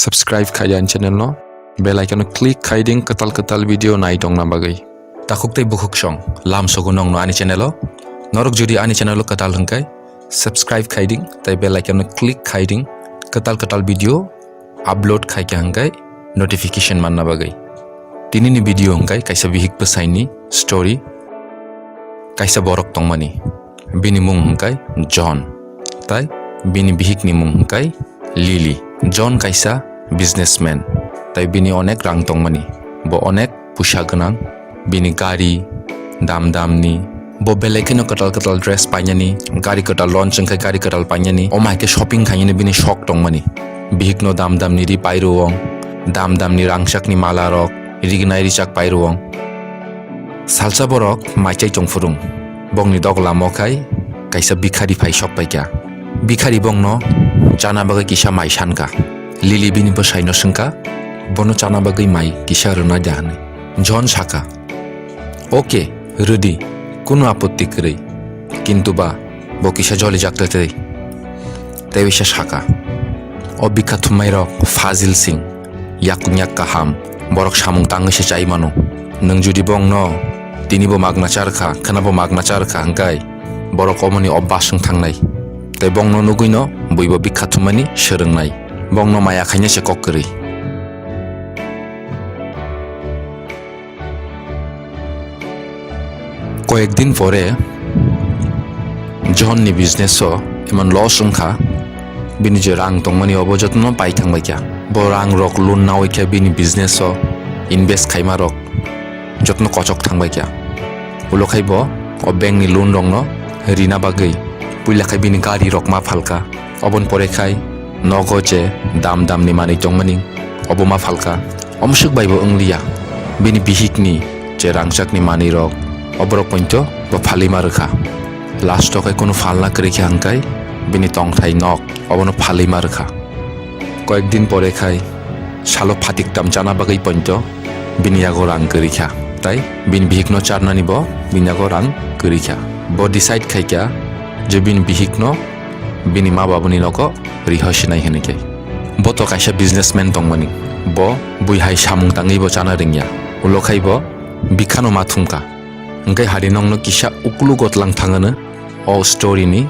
subscribe khayan channel no bell icon click khaiding ketal video nai tong na bagai takuk tei bukhuk song lam sogunong no ani channel norok jodi ani channel ketal hengkai subscribe khaiding tai bell icon click khaiding ketal video upload khaike hengkai notification manna bagai tinini video hengkai kaisa bihik pesaini story kaisa borok tongmani bini mung hengkai John tai bini bihik ni mung hengkai Lily John kaisa businessman tai bini onek rang tongmani bo onek pusha ganang bini gari dam ni bo belekeno ketal dress painani gari ketal launch engkai gari ketal painani omai ke shopping khaini bini shok tongmani bihik no dam ni ri pairuong dam ni rangsak ni mala rok rignai richak pairuong salsa borok maichai chongfurung bongni dogla mokai kaisa bikhari phai shop paikya bikhari bongno chana bagai kisa mai shanka Lily bini bo saino sengka bono chana bagai mai kisa runa jahane John saka oke ready কোনো আপত্তি করে কিন্তু বা বকিসা জলে জাগতে তেবিসা শাখা অবিখ্যাত মাইরক ফাজিল সিং ইয়াকুনিয়া কাহাম বরক সামুং তাঙ্গেসে চাই মানো নং যদি বং ন তিনিবো মাগনা চারখা খানাবো মাগনা চারখা হাঙ্কাই বরক অমনি অব্বাসং থাংনাই তাই বং ন নুগুই ন বইবো বিখ্যাত মানি সোরংনাই বং ন মায়া খাইনে সে কক্করি কয়েকদিন পরে জন ni business o eman loss ongkha bini je rang tongmani obojotno pai thangbai kya bo rang rok loan nawi kya bini business o invest khaima rok jotno kochok thangbai kya ulo khaibo o bank ni loan rong no rina bagai puila khai bini gari rok ma phalka obon pore khai nogo je dam ni mani tongmani oboma phalka omsuk baibo onglia bini bihik ni je rangsak ni mani rok oborok pointo bo phalima rokha last kai kono phalna kre khe hangkai bini tong thai nok obono phalima rokha কয়েকদিন পরে খাই সালো ফাতিক দাম জানা বাগাই pointo bini yago rang korikha tai bin bihikno charna nibo bini yago rang korikha bo decide khaikya je bin bihikno bini ma babuni noko rihosinai henike bo to kaisa businessman tongmani bo buihai samung tangi bo chana ringya ulo khaibo bikhano mathumka engkai harinong no kisa ukulu gotlang thangana o story ni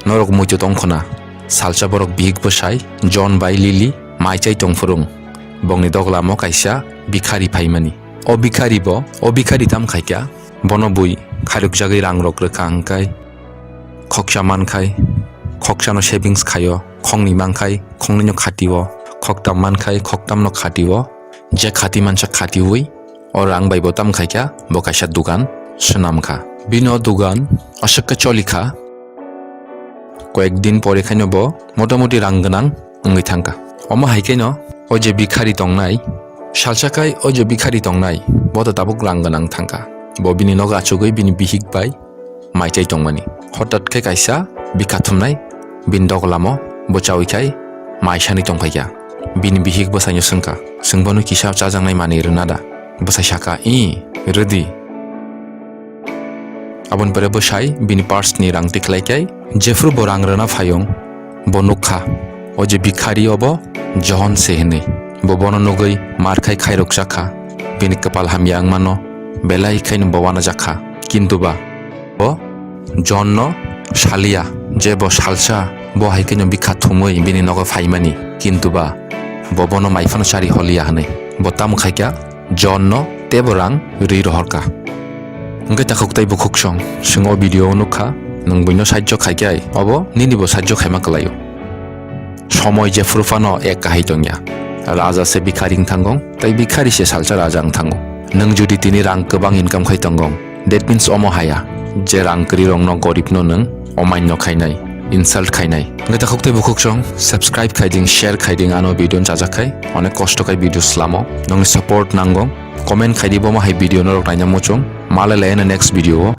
norok mucho tongkhona salsa borok bihik bosai John bai Lily maichai tongfurung bongni doglamo kaisa bikhari phaimani o bikhari tam khaikya bono bui kharuk jagai rang rok rekha angkai khoksha mankai khoksha no savings khayo khongni mangkai khongni no khatiwo khoktam mankai khoktam no khatiwo je khati mancha khatiwi o rang bai botam khaikya bo kaisa dugan sunamkha bino dugan ashakka cholikha কয়েকদিন পরে খাইনবো মোটামুটি রাং গোনাং ওই থাঙ্কা অমা হাইকাইন ও যে বিখারি তংনাই সালসাকাই ও যে বিখারি তংনাই বদ তাবুক রাং গোনাং থাঙ্কা ববিনি নগা আচুগৈ বিনি বিহিক by মাইচাই তংমানি হঠাৎকে কাইসা বিখাথুমনাই বিন দগলামো বচাউইখাই মাইসানি তংফাইয়া বিনি বিহিক বসাইনো सोंखा सोंबोनो किसा चाजांनाय मानि रोनादा बसाय साका ready abon pore bosai bini pars ni rang tiklaikai jefru borang rana phayong bonukha o je bikhari obo John sehne bo bono nogoi mar khai khairok jakha bini kapal hamyang mano belai khain bowana jakha kintu ba o John no shalia je bo salsa bo haikeno bikha thumoi bini nogo phaimani kintu ba bo bono maifano chari holia hane bo tam khaikya John no teborang ri rohorka engkai takuk tai bukhuk song singo video nukha nung buino sajjo khaikai obo ninibo sajjo khaima kalayo somoy je furfano ek kahai tongya raja se bikharing thangong tai bikhari se salsa rajang thango nung jodi tini rang kobang income khai tongong that means omo haya je rang kri rong no gorib no nung omain no khainai insult khainai engkai takuk tai bukhuk song subscribe khaiding share khaiding ano video jajakai onek kosto kai video slamo nung support nangong comment khaidibo ma hai video no rok naina mochong malala ena next video